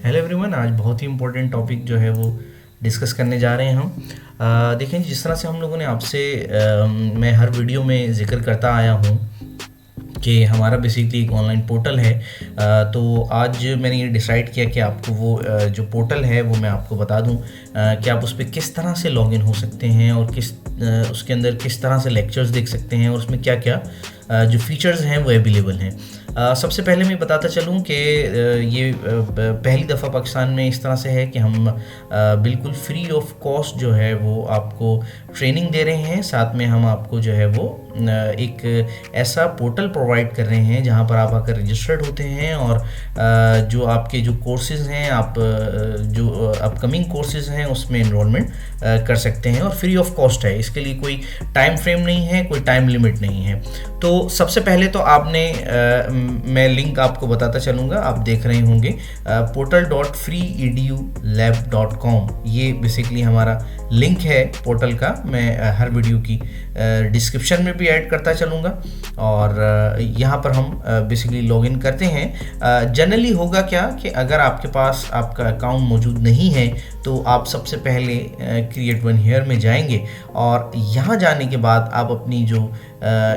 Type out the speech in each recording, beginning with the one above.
Hello everyone. आज बहुत ही important topic जो है वो डिस्कस करने जा रहे हैं हम। देखें, जिस तरह से हम लोगों ने आपसे मैं हर वीडियो में जिक्र करता आया हूँ कि हमारा बेसिकली एक ऑनलाइन पोर्टल है। तो आज मैंने ये डिसाइड किया कि आपको वो जो पोर्टल है वो मैं आपको बता दूं कि आप उस पर किस तरह से लॉगिन हो सकते हैं और उसके अंदर किस तरह से लेक्चर्स देख सकते हैं और उसमें क्या क्या जो फीचर्स हैं वो अवेलेबल हैं। सबसे पहले मैं बताता चलूँ कि ये पहली दफ़ा पाकिस्तान में इस तरह से है कि हम बिल्कुल फ्री ऑफ कॉस्ट जो है वो आपको ट्रेनिंग दे रहे हैं। साथ में हम आपको जो है वो एक ऐसा पोर्टल प्रोवाइड कर रहे हैं जहां पर आप आकर रजिस्टर्ड होते हैं और जो आपके जो कोर्सेज़ हैं, आप जो अपकमिंग कोर्सेज़ हैं उसमें इनरोलमेंट कर सकते हैं और फ्री ऑफ कॉस्ट है। इसके लिए कोई टाइम फ्रेम नहीं है, कोई टाइम लिमिट नहीं है। तो सबसे पहले तो आपने मैं लिंक आपको बताता चलूँगा, आप देख रहे होंगे portal.freedulab.com। ये बेसिकली हमारा लिंक है पोर्टल का। मैं हर वीडियो की डिस्क्रिप्शन में भी ऐड करता चलूँगा और यहाँ पर हम बेसिकली लॉगिन करते हैं। जनरली होगा क्या कि अगर आपके पास आपका अकाउंट मौजूद नहीं है तो आप सबसे पहले क्रिएट वन हियर में जाएंगे और यहाँ जाने के बाद आप अपनी जो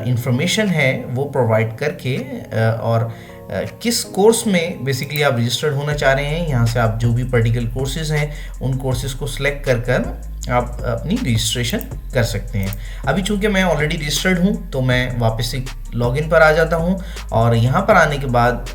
इंफॉर्मेशन है वो प्रोवाइड करके और किस कोर्स में बेसिकली आप रजिस्टर्ड होना चाह रहे हैं, यहाँ से आप जो भी पर्टिकुलर कोर्सेज़ हैं उन कोर्सेज़ को सिलेक्ट कर आप अपनी रजिस्ट्रेशन कर सकते हैं। अभी चूंकि मैं ऑलरेडी रजिस्टर्ड हूँ तो मैं वापस से लॉगिन पर आ जाता हूँ और यहाँ पर आने के बाद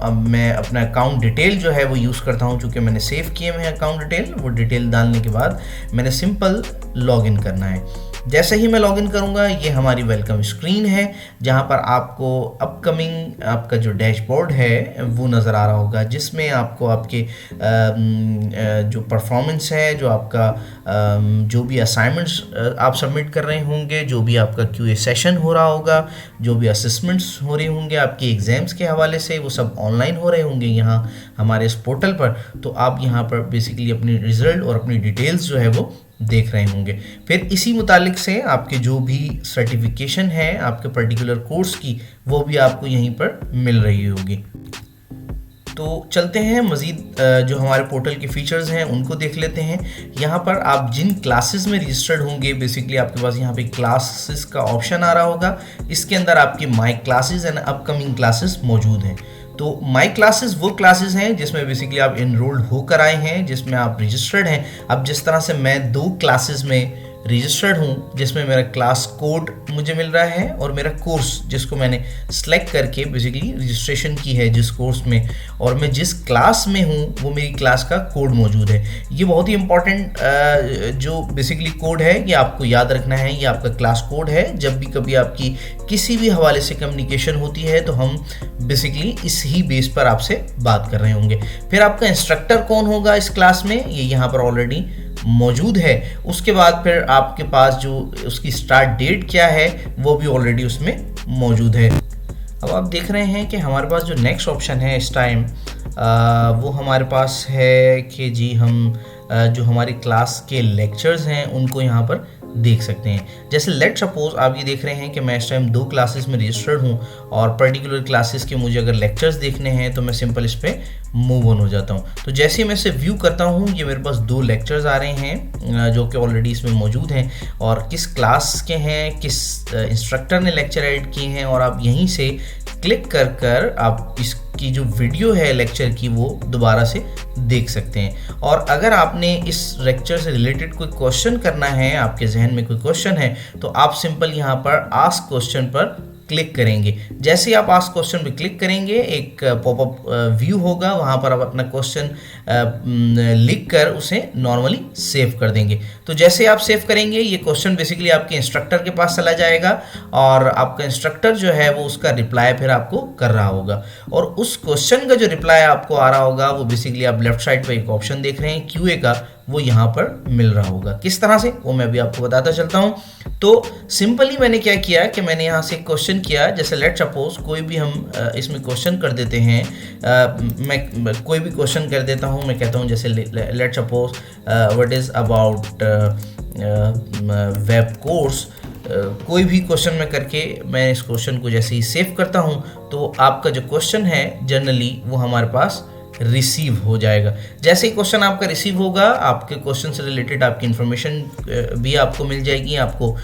अब मैं अपना अकाउंट डिटेल जो है वो यूज़ करता हूँ। चूँकि मैंने सेव किए हुए हैं अकाउंट डिटेल, वो डिटेल डालने के बाद मैंने सिंपल लॉगिन करना है। जैसे ही मैं लॉगिन करूंगा ये हमारी वेलकम स्क्रीन है जहां पर आपको अपकमिंग आपका जो डैशबोर्ड है वो नज़र आ रहा होगा, जिसमें आपको आपके जो परफॉर्मेंस है, जो आपका जो भी असाइनमेंट्स आप सबमिट कर रहे होंगे, जो भी आपका क्यूए सेशन हो रहा होगा, जो भी असेसमेंट्स हो रहे होंगे आपके एग्ज़ाम्स के हवाले से, वो सब ऑनलाइन हो रहे होंगे यहाँ हमारे इस पोर्टल पर। तो आप यहाँ पर बेसिकली अपनी रिज़ल्ट और अपनी डिटेल्स जो है वो देख रहे होंगे। फिर इसी मुतालिक से आपके जो भी सर्टिफिकेशन है आपके पर्टिकुलर कोर्स की, वो भी आपको यहीं पर मिल रही होगी। तो चलते हैं मज़ीद जो हमारे पोर्टल के फीचर्स हैं उनको देख लेते हैं। यहाँ पर आप जिन क्लासेस में रजिस्टर्ड होंगे, बेसिकली आपके पास यहाँ पे क्लासेस का ऑप्शन आ रहा होगा। इसके अंदर आपके my classes and upcoming classes मौजूद हैं। तो माई क्लासेस वो क्लासेस हैं जिसमें बेसिकली आप इनरोल्ड होकर आए हैं, जिसमें आप रजिस्टर्ड हैं। अब जिस तरह से मैं 2 क्लासेस में रजिस्टर्ड हूँ, जिसमें मेरा क्लास कोड मुझे मिल रहा है और मेरा कोर्स जिसको मैंने सेलेक्ट करके बेसिकली रजिस्ट्रेशन की है जिस कोर्स में, और मैं जिस क्लास में हूँ वो मेरी क्लास का कोड मौजूद है। ये बहुत ही इंपॉर्टेंट जो बेसिकली कोड है ये आपको याद रखना है। ये आपका क्लास कोड है। जब भी कभी आपकी किसी भी हवाले से कम्युनिकेशन होती है तो हम बेसिकली इस ही बेस पर आपसे बात कर रहे होंगे। फिर आपका इंस्ट्रक्टर कौन होगा इस क्लास में, ये यहाँ पर ऑलरेडी मौजूद है। उसके बाद फिर आपके पास जो उसकी स्टार्ट डेट क्या है वो भी ऑलरेडी उसमें मौजूद है। अब आप देख रहे हैं कि हमारे पास जो नेक्स्ट ऑप्शन है इस टाइम वो हमारे पास है कि जी हम जो हमारी क्लास के लेक्चर्स हैं उनको यहाँ पर देख सकते हैं। जैसे लेट सपोज आप ये देख रहे हैं कि मैं इस टाइम 2 क्लासेस में रजिस्टर्ड हूँ और पर्टिकुलर क्लासेस के मुझे अगर लेक्चर्स देखने हैं तो मैं सिंपल इस पर मूव ऑन हो जाता हूँ। तो जैसे ही मैं इसे व्यू करता हूँ ये मेरे पास 2 लेक्चर्स आ रहे हैं जो कि ऑलरेडी इसमें मौजूद हैं और किस क्लास के हैं, किस इंस्ट्रक्टर ने लेक्चर ऐड किए हैं, और आप यहीं से क्लिक कर आप इसकी जो वीडियो है लेक्चर की वो दोबारा से देख सकते हैं। और अगर आपने इस लेक्चर से रिलेटेड कोई क्वेश्चन करना है, आपके जहन में कोई क्वेश्चन है, तो आप सिंपल यहाँ पर आस्क क्वेश्चन पर क्लिक करेंगे। जैसे ही आप आस्क क्वेश्चन पे क्लिक करेंगे एक पॉपअप व्यू होगा, वहाँ पर आप अपना क्वेश्चन लिख कर उसे नॉर्मली सेव कर देंगे। तो जैसे आप सेव करेंगे ये क्वेश्चन बेसिकली आपके इंस्ट्रक्टर के पास चला जाएगा और आपका इंस्ट्रक्टर जो है वो उसका रिप्लाई फिर आपको कर रहा होगा, और उस क्वेश्चन का जो रिप्लाई आपको आ रहा होगा वो बेसिकली आप लेफ्ट साइड पर एक ऑप्शन देख रहे हैं क्यूए का, वो यहाँ पर मिल रहा होगा। किस तरह से वो मैं भी आपको बताता चलता हूँ। तो सिंपली मैंने क्या किया कि मैंने यहाँ से क्वेश्चन किया, जैसे लेट सपोज कोई भी हम इसमें क्वेश्चन कर देते हैं। मैं कोई भी क्वेश्चन कर देता हूँ। मैं कहता हूँ जैसे let suppose what is about web course. कोई भी क्वेश्चन में करके मैं इस क्वेश्चन को जैसे ही सेव करता हूँ तो आपका जो क्वेश्चन है जनरली वो हमारे पास रिसीव हो जाएगा। जैसे ही क्वेश्चन आपका रिसीव होगा, आपके क्वेश्चन से रिलेटेड आपकी इन्फॉर्मेशन भी आपको मिल जाएगी, आपको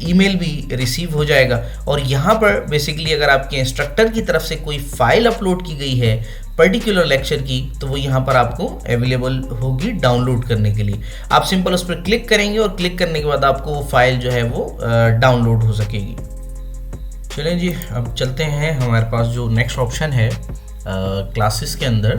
ईमेल भी रिसीव हो जाएगा। और यहाँ पर बेसिकली अगर आपके इंस्ट्रक्टर की तरफ से कोई फाइल अपलोड की गई है पर्टिकुलर लेक्चर की, तो वो यहाँ पर आपको अवेलेबल होगी डाउनलोड करने के लिए। आप सिंपल उस पर क्लिक करेंगे और क्लिक करने के बाद आपको वो फाइल जो है वो डाउनलोड हो सकेगी। चलें जी, अब चलते हैं हमारे पास जो नेक्स्ट ऑप्शन है क्लासेस के अंदर।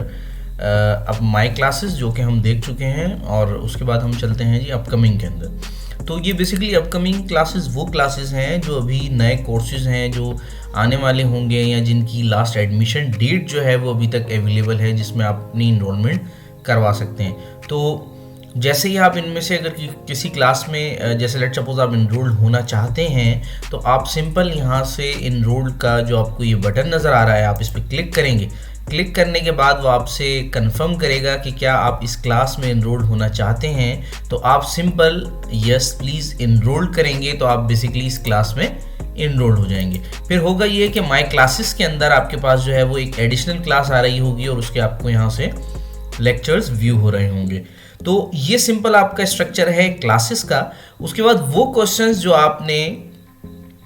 अब माई क्लासेस जो कि हम देख चुके हैं, और उसके बाद हम चलते हैं जी अपकमिंग के अंदर। तो ये बेसिकली अपकमिंग क्लासेस वो क्लासेस हैं जो अभी नए कोर्सेज हैं जो आने वाले होंगे, या जिनकी लास्ट एडमिशन डेट जो है वो अभी तक अवेलेबल है, जिसमें आप अपनी इनरोलमेंट करवा सकते हैं। तो जैसे ही आप इनमें से अगर किसी क्लास में जैसे लेट सपोज आप इनरोल्ड होना चाहते हैं, तो आप सिंपल यहाँ से इनरोल्ड का जो आपको ये बटन नज़र आ रहा है, आप इस पर क्लिक करेंगे। क्लिक करने के बाद वो आपसे कंफर्म करेगा कि क्या आप इस क्लास में इनरोल्ड होना चाहते हैं, तो आप सिंपल यस प्लीज़ इनरोल करेंगे, तो आप बेसिकली इस क्लास में इनरोल्ड हो जाएंगे। फिर होगा ये कि माई क्लासेस के अंदर आपके पास जो है वो एक एडिशनल क्लास आ रही होगी, और उसके आपको यहाँ से लेक्चर्स व्यू हो रहे होंगे। तो ये सिंपल आपका स्ट्रक्चर है क्लासेस का। उसके बाद वो क्वेश्चंस जो आपने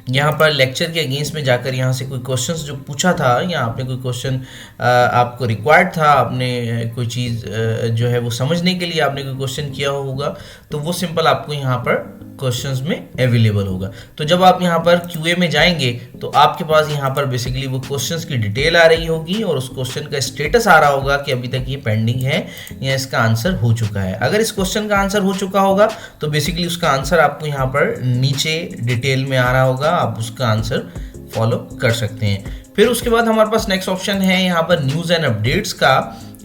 यहाँ पर लेक्चर के अगेंस्ट में जाकर यहाँ से कोई क्वेश्चंस जो पूछा था, या आपने कोई क्वेश्चन आपको रिक्वायर्ड था, आपने कोई चीज़ जो है वो समझने के लिए आपने कोई क्वेश्चन किया होगा, तो वो सिंपल आपको यहाँ पर क्वेश्चंस में अवेलेबल होगा। तो जब आप यहाँ पर QA में जाएंगे, तो आपके पास यहाँ पर बेसिकली वो क्वेश्चंस की डिटेल आ रही होगी, और उस क्वेश्चन का स्टेटस आ रहा होगा कि अभी तक ये पेंडिंग है या इसका आंसर हो चुका है। अगर इस क्वेश्चन का आंसर हो चुका होगा, तो बेसिकली उसका आंसर आपको यहाँ पर नीचे डिटेल में आ रहा होगा, आप उसका आंसर फॉलो कर सकते हैं। फिर उसके बाद हमारे पास नेक्स्ट ऑप्शन है यहाँ पर न्यूज़ एंड अपडेट्स का।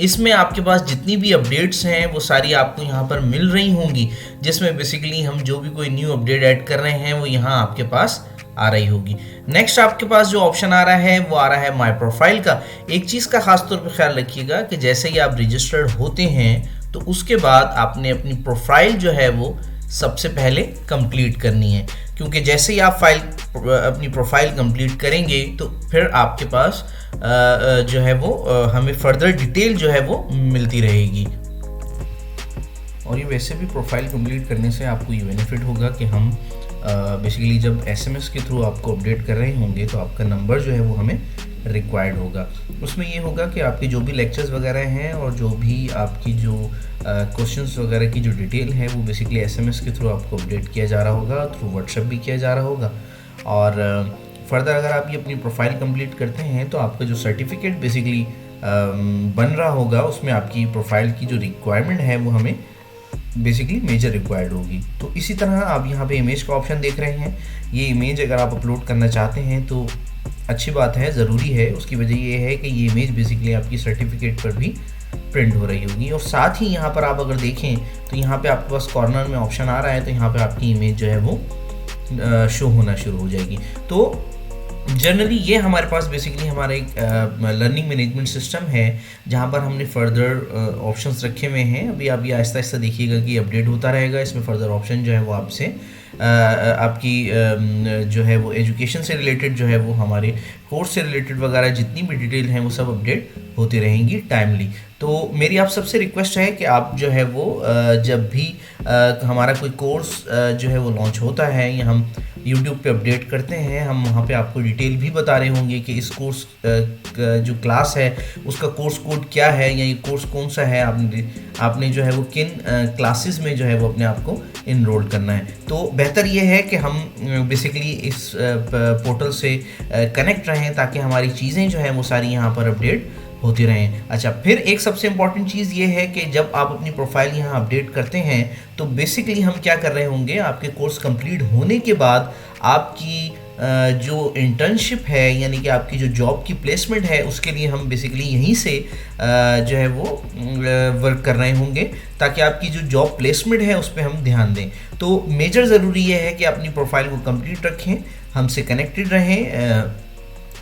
इसमें आपके पास जितनी भी अपडेट्स हैं वो सारी आपको यहाँ पर मिल रही होंगी, जिसमें बेसिकली हम जो भी कोई न्यू अपडेट ऐड कर रहे हैं वो यहाँ आपके पास आ रही होगी। नेक्स्ट आपके पास जो ऑप्शन आ रहा है वो आ रहा है माय प्रोफाइल का। एक चीज़ का खास तौर पर ख्याल रखिएगा कि जैसे ही आप रजिस्टर्ड होते हैं, तो उसके बाद आपने अपनी प्रोफाइल जो है वो सबसे पहले कंप्लीट करनी है, क्योंकि जैसे ही आप अपनी प्रोफाइल कंप्लीट करेंगे, तो फिर आपके पास जो है वो हमें फर्दर डिटेल जो है वो मिलती रहेगी। और ये वैसे भी प्रोफाइल कंप्लीट करने से आपको ये बेनिफिट होगा कि हम बेसिकली जब SMS के थ्रू आपको अपडेट कर रहे होंगे, तो आपका नंबर जो है वो हमें रिक्वायर्ड होगा। उसमें ये होगा कि आपके जो भी लेक्चर्स वगैरह हैं, और जो भी आपकी जो क्वेश्चंस वगैरह की जो डिटेल है, वो बेसिकली SMS के थ्रू आपको अपडेट किया जा रहा होगा, थ्रू व्हाट्सएप भी किया जा रहा होगा। और फर्दर अगर आप ये अपनी प्रोफाइल कंप्लीट करते हैं, तो आपका जो सर्टिफिकेट बेसिकली बन रहा होगा, उसमें आपकी प्रोफाइल की जो रिक्वायरमेंट है वो हमें बेसिकली मेजर रिक्वायर्ड होगी। तो इसी तरह आप यहाँ पे इमेज का ऑप्शन देख रहे हैं। ये इमेज अगर आप अपलोड करना चाहते हैं तो अच्छी बात है, ज़रूरी है। उसकी वजह ये है कि ये इमेज बेसिकली आपकी सर्टिफिकेट पर भी प्रिंट हो रही होगी। और साथ ही यहाँ पर आप अगर देखें, तो यहाँ पे आपके पास कॉर्नर में ऑप्शन आ रहा है, तो यहाँ पे आपकी इमेज जो है वो शो होना शुरू हो जाएगी। तो जनरली ये हमारे पास बेसिकली हमारा एक लर्निंग मैनेजमेंट सिस्टम है, जहाँ पर हमने फर्दर ऑप्शंस रखे हुए हैं। अभी आप ये आहिस्ता आहिस्ता देखिएगा कि अपडेट होता रहेगा। इसमें फर्दर ऑप्शन जो है वो आपसे आपकी जो है वो एजुकेशन से रिलेटेड जो है वो हमारे कोर्स से रिलेटेड वगैरह जितनी भी डिटेल हैं वो सब अपडेट होती रहेंगी टाइमली। तो मेरी आप सबसे रिक्वेस्ट है कि आप जो है वो जब भी हमारा कोई कोर्स जो है वो लॉन्च होता है, या हम YouTube पे अपडेट करते हैं, हम वहाँ पे आपको डिटेल भी बता रहे होंगे कि इस कोर्स जो क्लास है उसका कोर्स कोड क्या है, या ये कोर्स कौन सा है, आपने जो है वो किन क्लासेस में जो है वो अपने आप को इनरोल करना है। तो बेहतर ये है कि हम बेसिकली इस पोर्टल से कनेक्ट रहें, ताकि हमारी चीज़ें जो हैं वो सारी यहाँ पर अपडेट होती रहें। अच्छा, फिर एक सबसे इम्पॉर्टेंट चीज़ ये है कि जब आप अपनी प्रोफाइल यहाँ अपडेट करते हैं, तो बेसिकली हम क्या कर रहे होंगे, आपके कोर्स कंप्लीट होने के बाद आपकी जो इंटर्नशिप है, यानी कि आपकी जो जॉब की प्लेसमेंट है, उसके लिए हम बेसिकली यहीं से जो है वो वर्क कर रहे होंगे, ताकि आपकी जो जॉब प्लेसमेंट है उस पर हम ध्यान दें। तो मेजर ज़रूरी ये है कि अपनी प्रोफाइल को कंप्लीट रखें, हमसे कनेक्टेड रहें,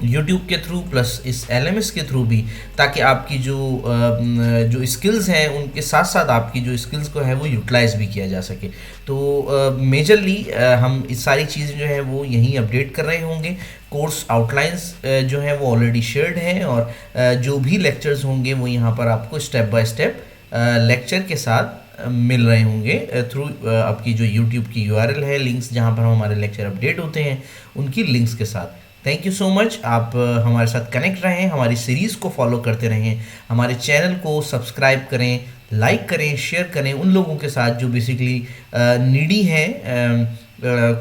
यूट्यूब के थ्रू प्लस इस एलएमएस के थ्रू भी, ताकि आपकी जो स्किल्स हैं उनके साथ साथ आपकी जो स्किल्स को है वो यूटिलाइज भी किया जा सके। तो मेजरली हम इस सारी चीज़ें जो है वो यहीं अपडेट कर रहे होंगे। कोर्स आउटलाइंस जो हैं वो ऑलरेडी शेयर्ड हैं, और जो भी लेक्चर्स होंगे वो यहाँ पर आपको स्टेप बाय स्टेप लेक्चर के साथ मिल रहे होंगे थ्रू आपकी जो यूट्यूब की URL है, लिंक्स जहाँ पर हमारे लेक्चर अपडेट होते हैं उनकी लिंक्स के साथ। Thank you so much. आप हमारे साथ कनेक्ट रहें, हमारी सीरीज़ को फॉलो करते रहें, हमारे चैनल को सब्सक्राइब करें, लाइक करें, शेयर करें उन लोगों के साथ जो बेसिकली नीडी हैं,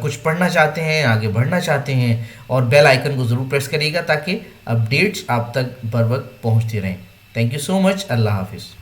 कुछ पढ़ना चाहते हैं, आगे बढ़ना चाहते हैं, और बेल आइकन को ज़रूर प्रेस करिएगा ताकि अपडेट्स आप तक बर वक्त पहुँचती रहें। Thank you so much. अल्लाह हाफिज़।